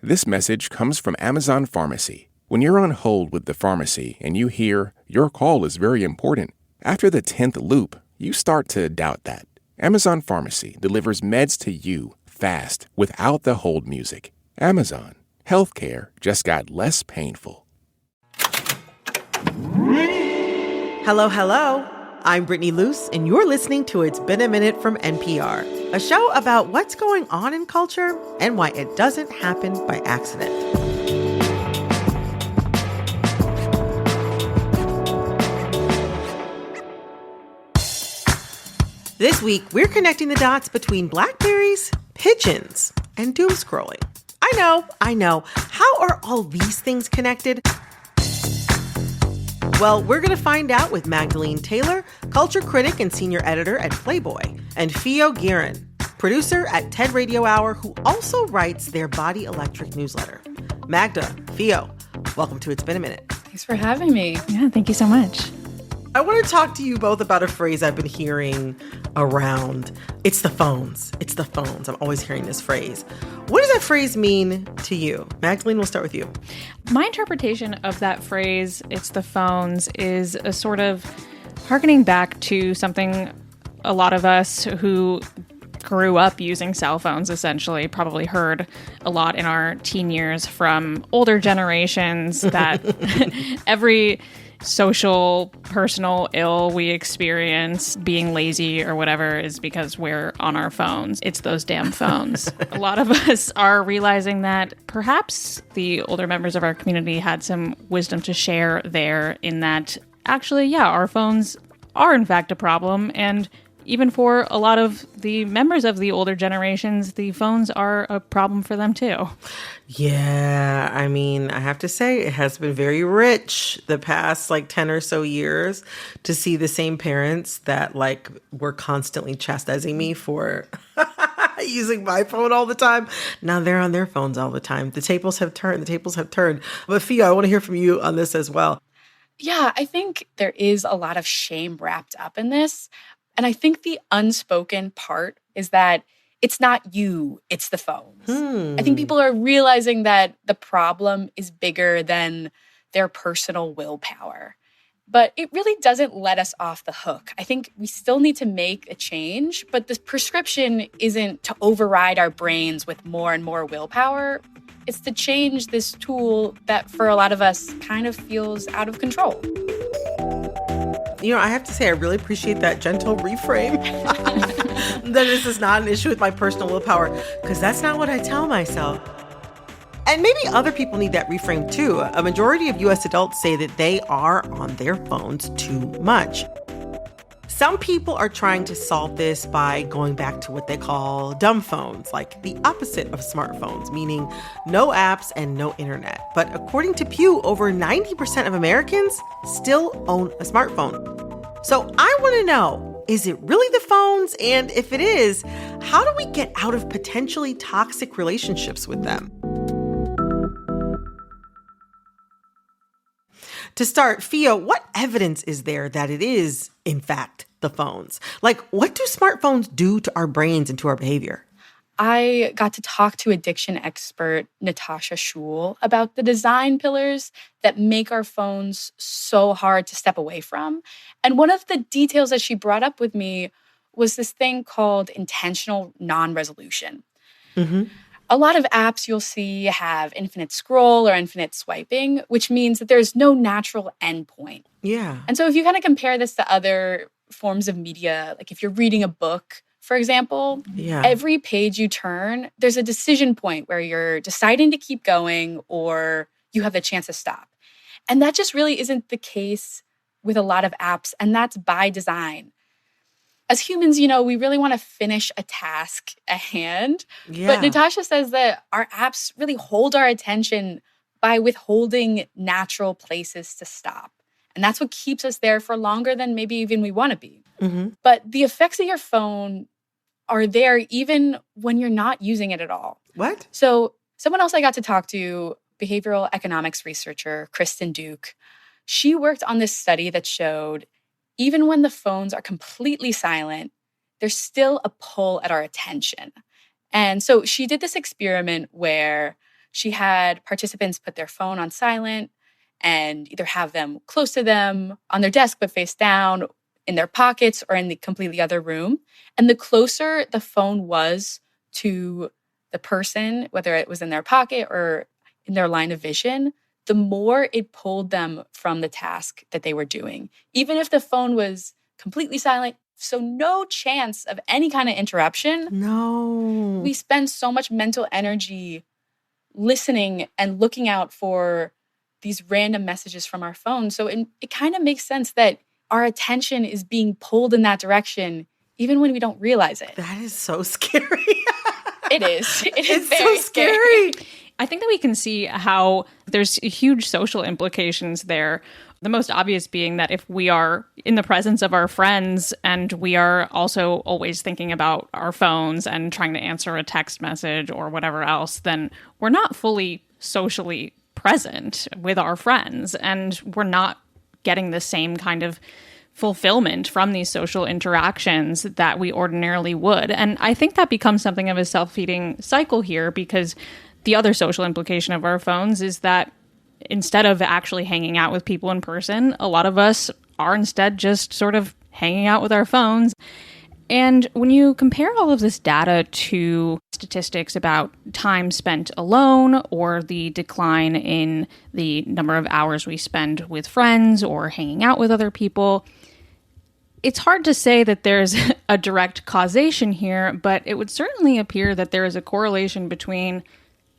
This message comes from Amazon Pharmacy. When you're on hold with the pharmacy and you hear, your call is very important, after the 10th loop, you start to doubt that. Amazon Pharmacy delivers meds to you fast without the hold music. Amazon. Healthcare just got less painful. Hello, hello. I'm Brittany Luce, and you're listening to It's Been a Minute from NPR, a show about what's going on in culture and why it doesn't happen by accident. This week, we're connecting the dots between Blackberries, pigeons, and doom scrolling. I know. How are all these things connected? Well, we're going to find out with Magdalene Taylor, culture critic and senior editor at Playboy, and Theo Guerin, producer at TED Radio Hour, who also writes their Body Electric newsletter. Magda, Theo, welcome to It's Been a Minute. Thanks for having me. Yeah, thank you so much. I want to talk to you both about a phrase I've been hearing around. It's the phones. It's the phones. I'm always hearing this phrase. What does that phrase mean to you? Magdalene, we'll start with you. My interpretation of that phrase, it's the phones, is a sort of harkening back to something a lot of us who grew up using cell phones essentially probably heard a lot in our teen years from older generations that every social, personal ill we experience, being lazy or whatever, is because we're on our phones. It's those damn phones. A lot of us are realizing that perhaps the older members of our community had some wisdom to share there in that actually, yeah, our phones are in fact a problem. And even for a lot of the members of the older generations, the phones are a problem for them too. Yeah, I mean, I have to say it has been very rich the past 10 or so years to see the same parents that were constantly chastising me for using my phone all the time. Now they're on their phones all the time. The tables have turned. But Fia, I want to hear from you on this as well. Yeah, I think there is a lot of shame wrapped up in this. And I think the unspoken part is that it's not you, it's the phones. I think people are realizing that the problem is bigger than their personal willpower. But it really doesn't let us off the hook. I think we still need to make a change, but the prescription isn't to override our brains with more and more willpower. It's to change this tool that for a lot of us kind of feels out of control. I have to say, I really appreciate that gentle reframe. That this is not an issue with my personal willpower, because that's not what I tell myself. And maybe other people need that reframe too. A majority of U.S. adults say that they are on their phones too much. Some people are trying to solve this by going back to what they call dumb phones, like the opposite of smartphones, meaning no apps and no internet. But according to Pew, over 90% of Americans still own a smartphone. So I want to know, is it really the phones? And if it is, how do we get out of potentially toxic relationships with them? To start, Fia, what evidence is there that it is, in fact, the phones? What do smartphones do to our brains and to our behavior? I got to talk to addiction expert Natasha Schul about the design pillars that make our phones so hard to step away from. And one of the details that she brought up with me was this thing called intentional non-resolution. Mm-hmm. A lot of apps you'll see have infinite scroll or infinite swiping, which means that there's no natural endpoint. Yeah. And so if you kind of compare this to other forms of media, like if you're reading a book, for example, every page you turn, there's a decision point where you're deciding to keep going or you have the chance to stop. And that just really isn't the case with a lot of apps, and that's by design. As humans, we really want to finish a task at hand. Yeah. But Natasha says that our apps really hold our attention by withholding natural places to stop. And that's what keeps us there for longer than maybe even we want to be. Mm-hmm. But the effects of your phone are there even when you're not using it at all. What? So someone else I got to talk to, behavioral economics researcher Kristen Duke, she worked on this study that showed even when the phones are completely silent, there's still a pull at our attention. And so she did this experiment where She had participants put their phone on silent and either have them close to them on their desk but face down, in their pockets, or in the completely other room. And the closer the phone was to the person, whether it was in their pocket or in their line of vision, the more it pulled them from the task that they were doing. Even if the phone was completely silent, so no chance of any kind of interruption. No. We spend so much mental energy listening and looking out for these random messages from our phone. So it kind of makes sense that our attention is being pulled in that direction, even when we don't realize it. That is so scary. It is. It is It's very so scary. I think that we can see how there's huge social implications there. The most obvious being that if we are in the presence of our friends and we are also always thinking about our phones and trying to answer a text message or whatever else, then we're not fully socially present with our friends, and we're not getting the same kind of fulfillment from these social interactions that we ordinarily would. And I think that becomes something of a self-feeding cycle here, because the other social implication of our phones is that instead of actually hanging out with people in person, a lot of us are instead just sort of hanging out with our phones. And when you compare all of this data to statistics about time spent alone or the decline in the number of hours we spend with friends or hanging out with other people, it's hard to say that there's a direct causation here, but it would certainly appear that there is a correlation between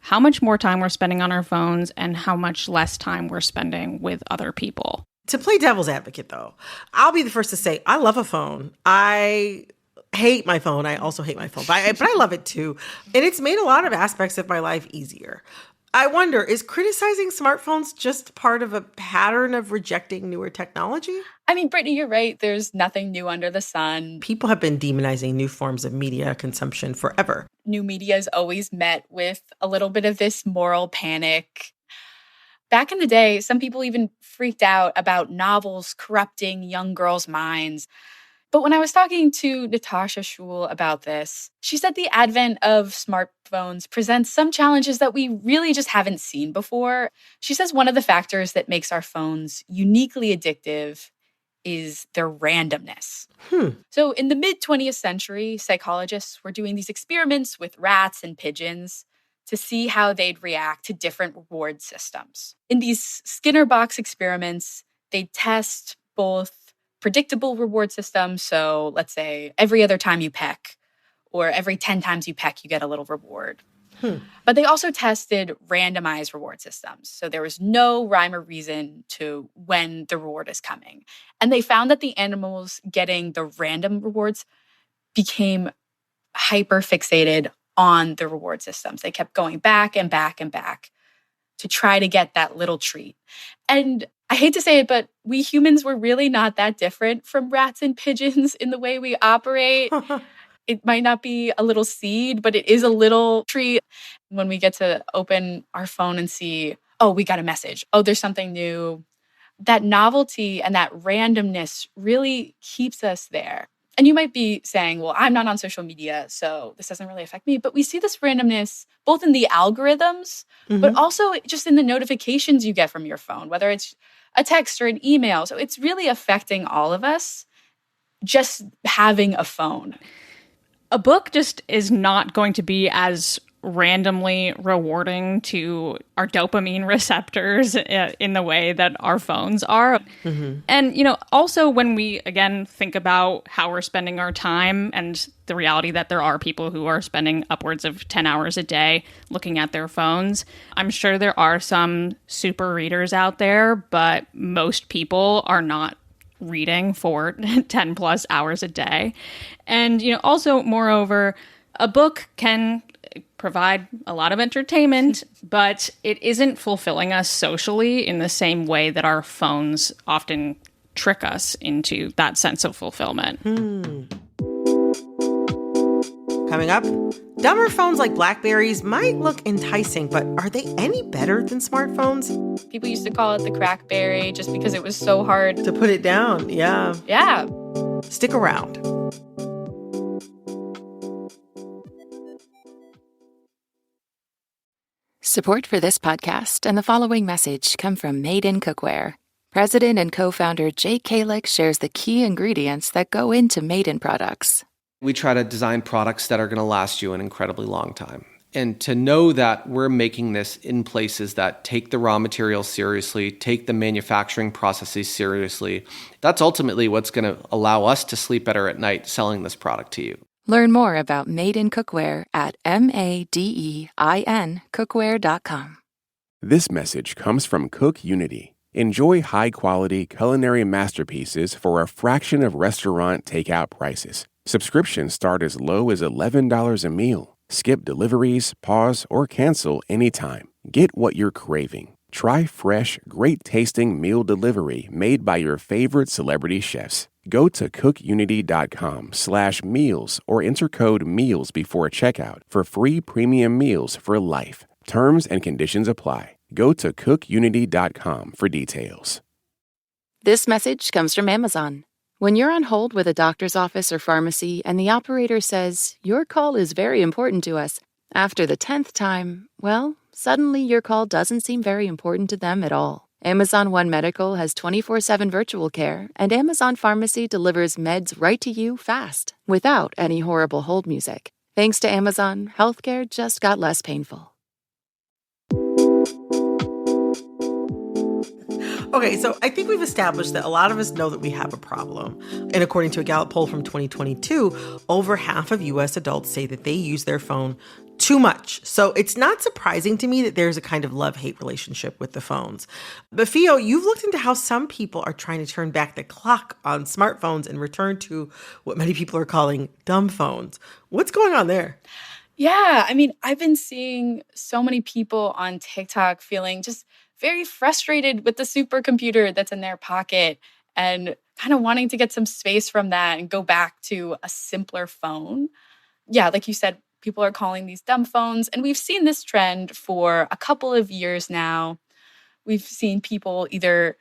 how much more time we're spending on our phones and how much less time we're spending with other people. To play devil's advocate, though, I'll be the first to say I love a phone. I hate my phone. I also hate my phone, but I love it too. And it's made a lot of aspects of my life easier. I wonder, is criticizing smartphones just part of a pattern of rejecting newer technology? I mean, Brittany, you're right. There's nothing new under the sun. People have been demonizing new forms of media consumption forever. New media is always met with a little bit of this moral panic. Back in the day, some people even freaked out about novels corrupting young girls' minds. But when I was talking to Natasha Schul about this, she said the advent of smartphones presents some challenges that we really just haven't seen before. She says one of the factors that makes our phones uniquely addictive is their randomness. So in the mid-20th century, psychologists were doing these experiments with rats and pigeons to see how they'd react to different reward systems. In these Skinner box experiments, they'd test both predictable reward systems, so let's say every other time you peck, or every 10 times you peck, you get a little reward. But they also tested randomized reward systems. So there was no rhyme or reason to when the reward is coming. And they found that the animals getting the random rewards became hyper fixated on the reward systems. They kept going back and back and back to try to get that little treat. And I hate to say it, but we humans were really not that different from rats and pigeons in the way we operate. It might not be a little seed, but it is a little treat when we get to open our phone and see, oh, we got a message. Oh, there's something new. That novelty and that randomness really keeps us there. And you might be saying, well, I'm not on social media, so this doesn't really affect me. But we see this randomness both in the algorithms, but also just in the notifications you get from your phone, whether it's a text or an email. So it's really affecting all of us just having a phone. A book just is not going to be as randomly rewarding to our dopamine receptors in the way that our phones are. And, also when we, again, think about how we're spending our time and the reality that there are people who are spending upwards of 10 hours a day looking at their phones, I'm sure there are some super readers out there, but most people are not reading for 10 plus hours a day. And, also, moreover, a book can provide a lot of entertainment, but it isn't fulfilling us socially in the same way that our phones often trick us into that sense of fulfillment. Coming up, dumber phones like BlackBerries might look enticing, but are they any better than smartphones? People used to call it the crackberry just because it was so hard to put it down. Yeah. Stick around. Support for this podcast and the following message come from Made in Cookware. President and co-founder Jake Kalick shares the key ingredients that go into Made in products. We try to design products that are going to last you an incredibly long time. And to know that we're making this in places that take the raw materials seriously, take the manufacturing processes seriously, that's ultimately what's going to allow us to sleep better at night selling this product to you. Learn more about Made in Cookware at madeincookware.com. This message comes from Cook Unity. Enjoy high-quality culinary masterpieces for a fraction of restaurant takeout prices. Subscriptions start as low as $11 a meal. Skip deliveries, pause, or cancel anytime. Get what you're craving. Try fresh, great-tasting meal delivery made by your favorite celebrity chefs. Go to cookunity.com/meals or enter code MEALS before checkout for free premium meals for life. Terms and conditions apply. Go to cookunity.com for details. This message comes from Amazon. When you're on hold with a doctor's office or pharmacy and the operator says, "Your call is very important to us," after the 10th time, well, suddenly your call doesn't seem very important to them at all. Amazon One Medical has 24/7 virtual care, and Amazon Pharmacy delivers meds right to you fast, without any horrible hold music. Thanks to Amazon, healthcare just got less painful. Okay, so I think we've established that a lot of us know that we have a problem. And according to a Gallup poll from 2022, over half of U.S. adults say that they use their phone too much. So it's not surprising to me that there's a kind of love-hate relationship with the phones. But Fio, you've looked into how some people are trying to turn back the clock on smartphones and return to what many people are calling dumb phones. What's going on there? Yeah, I mean, I've been seeing so many people on TikTok feeling just very frustrated with the supercomputer that's in their pocket and kind of wanting to get some space from that and go back to a simpler phone. Yeah, like you said, people are calling these dumb phones. And we've seen this trend for a couple of years now. We've seen people either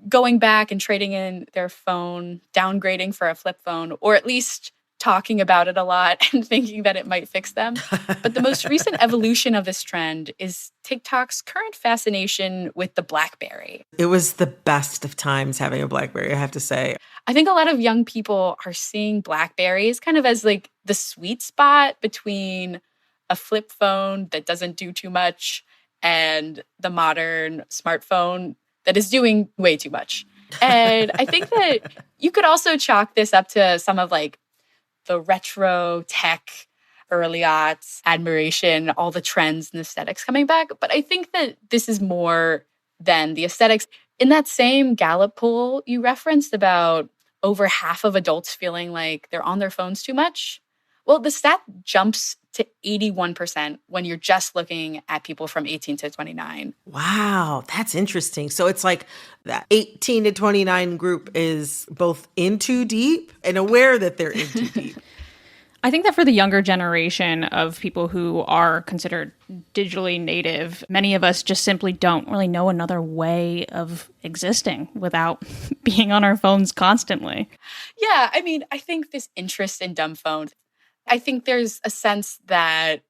going back and trading in their phone, downgrading for a flip phone, or at least talking about it a lot and thinking that it might fix them. But the most recent evolution of this trend is TikTok's current fascination with the BlackBerry. It was the best of times having a BlackBerry, I have to say. I think a lot of young people are seeing BlackBerries kind of as like the sweet spot between a flip phone that doesn't do too much and the modern smartphone that is doing way too much. And I think that you could also chalk this up to some of like the retro tech, early aughts, admiration, all the trends and aesthetics coming back. But I think that this is more than the aesthetics. In that same Gallup poll you referenced about over half of adults feeling like they're on their phones too much, well, the stat jumps to 81% when you're just looking at people from 18 to 29. Wow, that's interesting. So it's like that 18 to 29 group is both in too deep and aware that they're in too deep. I think that for the younger generation of people who are considered digitally native, many of us just simply don't really know another way of existing without being on our phones constantly. Yeah, I mean, I think this interest in dumb phones, I think there's a sense that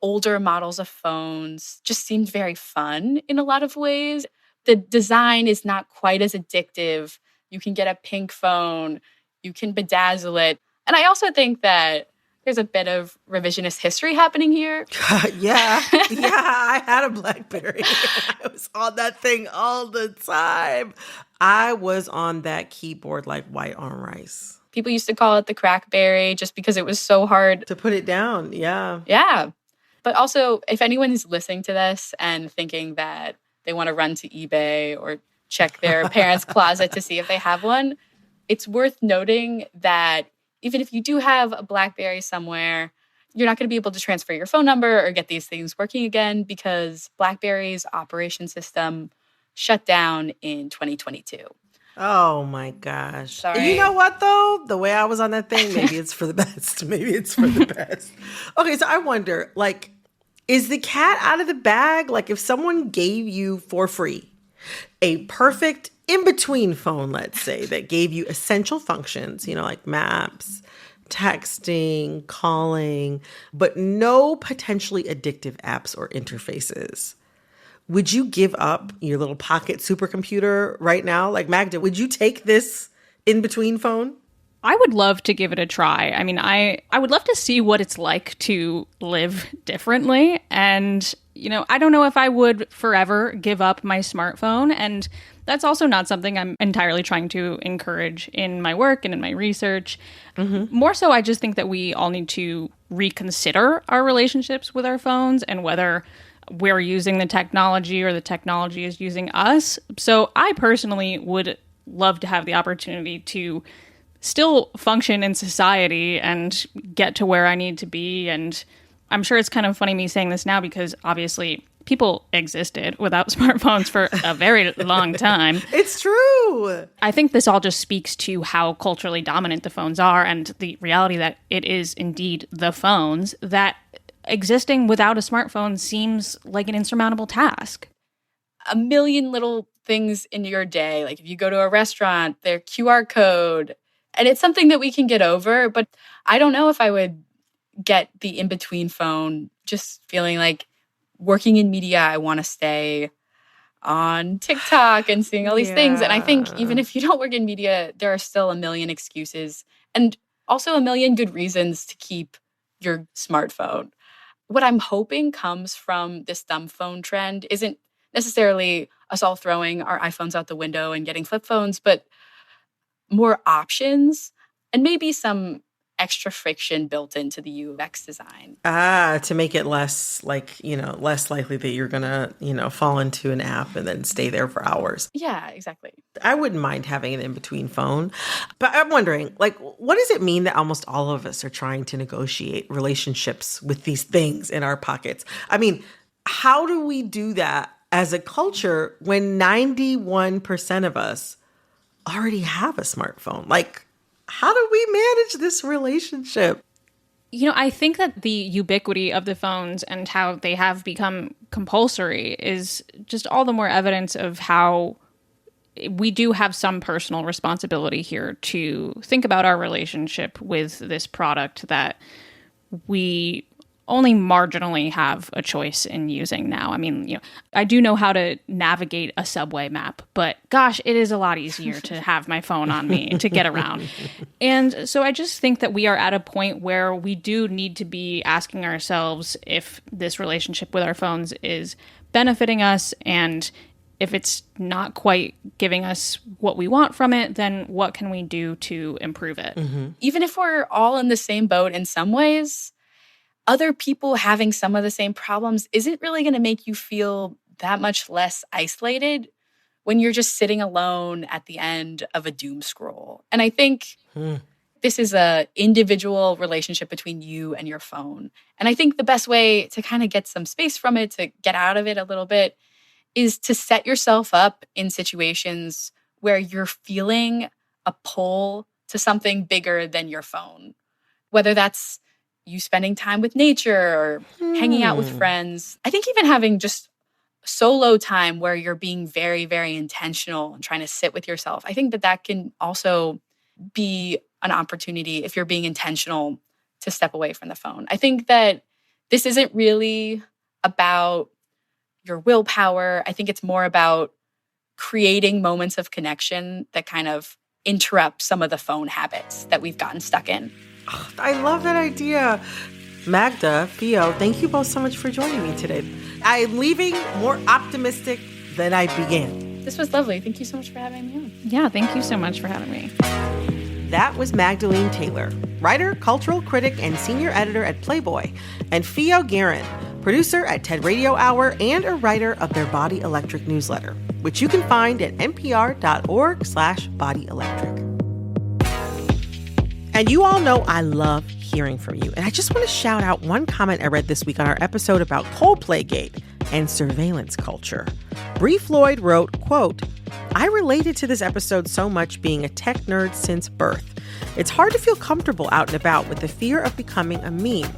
older models of phones just seemed very fun in a lot of ways. The design is not quite as addictive. You can get a pink phone, you can bedazzle it. And I also think that there's a bit of revisionist history happening here. Yeah, I had a BlackBerry. I was on that thing all the time. I was on that keyboard like white on rice. People used to call it the crackberry just because it was so hard to put it down. Yeah. Yeah. But also, if anyone is listening to this and thinking that they want to run to eBay or check their parents' closet to see if they have one, it's worth noting that even if you do have a BlackBerry somewhere, you're not going to be able to transfer your phone number or get these things working again because BlackBerry's operation system shut down in 2022. Oh my gosh. Sorry. You know what though? The way I was on that thing, maybe it's for the best. Maybe it's for the best. Okay, so I wonder, like, is the cat out of the bag? Like if someone gave you for free a perfect in-between phone, let's say, that gave you essential functions, you know, like maps, texting, calling, but no potentially addictive apps or interfaces. Would you give up your little pocket supercomputer right now? Like, Magda, would you take this in-between phone? I would love to give it a try. I mean, I would love to see what it's like to live differently. And, I don't know if I would forever give up my smartphone. And that's also not something I'm entirely trying to encourage in my work and in my research. Mm-hmm. More so, I just think that we all need to reconsider our relationships with our phones and whether we're using the technology or the technology is using us. So I personally would love to have the opportunity to still function in society and get to where I need to be. And I'm sure it's kind of funny me saying this now because obviously people existed without smartphones for a very long time. It's true. I think this all just speaks to how culturally dominant the phones are and the reality that it is indeed the phones, that existing without a smartphone seems like an insurmountable task. A million little things in your day, like if you go to a restaurant, their QR code, and it's something that we can get over, but I don't know if I would get the in-between phone, just feeling like working in media, I want to stay on TikTok and seeing all these things. And I think even if you don't work in media, there are still a million excuses and also a million good reasons to keep your smartphone. What I'm hoping comes from this thumb phone trend isn't necessarily us all throwing our iPhones out the window and getting flip phones, but more options and maybe some extra friction built into the UX design. To make it less less likely that you're going to, fall into an app and then stay there for hours. Yeah, exactly. I wouldn't mind having an in-between phone, but I'm wondering, what does it mean that almost all of us are trying to negotiate relationships with these things in our pockets? I mean, how do we do that as a culture when 91% of us already have a smartphone? How do we manage this relationship? I think that the ubiquity of the phones and how they have become compulsory is just all the more evidence of how we do have some personal responsibility here to think about our relationship with this product that we only marginally have a choice in using now. I mean, I do know how to navigate a subway map, but gosh, it is a lot easier to have my phone on me to get around. And so I just think that we are at a point where we do need to be asking ourselves if this relationship with our phones is benefiting us, and if it's not quite giving us what we want from it, then what can we do to improve it? Mm-hmm. Even if we're all in the same boat in some ways, other people having some of the same problems isn't really going to make you feel that much less isolated when you're just sitting alone at the end of a doom scroll. And I think this is an individual relationship between you and your phone. And I think the best way to kind of get some space from it, to get out of it a little bit, is to set yourself up in situations where you're feeling a pull to something bigger than your phone, whether that's you spending time with nature or hanging out with friends. I think even having just solo time where you're being very, very intentional and trying to sit with yourself, I think that can also be an opportunity if you're being intentional to step away from the phone. I think that this isn't really about your willpower. I think it's more about creating moments of connection that kind of interrupt some of the phone habits that we've gotten stuck in. I love that idea. Magda, Theo, thank you both so much for joining me today. I'm leaving more optimistic than I began. This was lovely. Thank you so much for having me on. Yeah, thank you so much for having me. That was Magdalene Taylor, writer, cultural critic, and senior editor at Playboy, and Theo Guerin, producer at TED Radio Hour and a writer of their Body Electric newsletter, which you can find at npr.org/bodyelectric. And you all know I love hearing from you. And I just want to shout out one comment I read this week on our episode about Coldplaygate and surveillance culture. Bree Floyd wrote, quote, "I related to this episode so much, being a tech nerd since birth. It's hard to feel comfortable out and about with the fear of becoming a meme.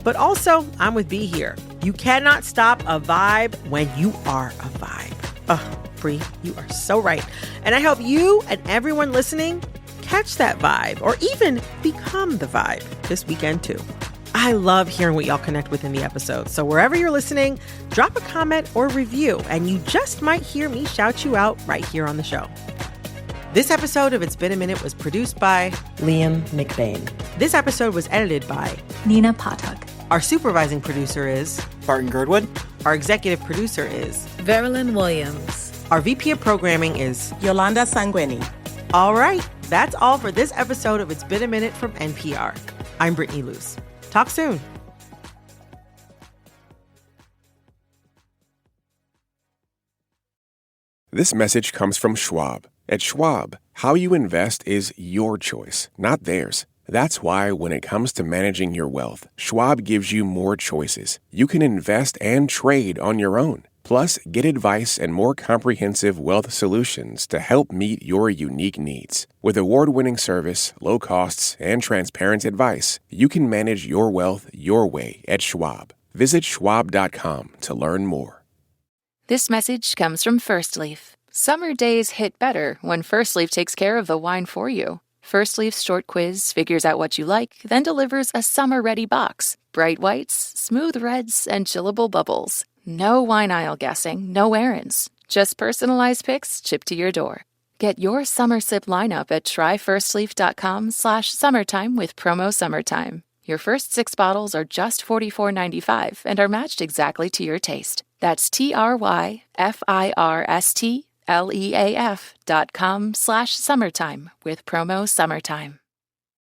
But also, I'm with B here. You cannot stop a vibe when you are a vibe." Bree, you are so right. And I hope you and everyone listening catch that vibe or even become the vibe this weekend too. I love hearing what y'all connect with in the episode. So wherever you're listening, drop a comment or review, and you just might hear me shout you out right here on the show. This episode of It's Been a Minute was produced by Liam McBain. This episode was edited by Nina Patak. Our supervising producer is Barton Girdwood. Our executive producer is Verilyn Williams. Our VP of programming is Yolanda Sanguini. All right, that's all for this episode of It's Been a Minute from NPR. I'm Brittany Luce. Talk soon. This message comes from Schwab. At Schwab, how you invest is your choice, not theirs. That's why when it comes to managing your wealth, Schwab gives you more choices. You can invest and trade on your own. Plus, get advice and more comprehensive wealth solutions to help meet your unique needs. With award-winning service, low costs, and transparent advice, you can manage your wealth your way at Schwab. Visit schwab.com to learn more. This message comes from First Leaf. Summer days hit better when First Leaf takes care of the wine for you. First Leaf's short quiz figures out what you like, then delivers a summer-ready box. Bright whites, smooth reds, and chillable bubbles. No wine aisle guessing, no errands. Just personalized picks shipped to your door. Get your summer sip lineup at tryfirstleaf.com/summertime with promo SUMMERTIME. Your first 6 bottles are just $44.95 and are matched exactly to your taste. That's tryfirstleaf.com/summertime with promo SUMMERTIME.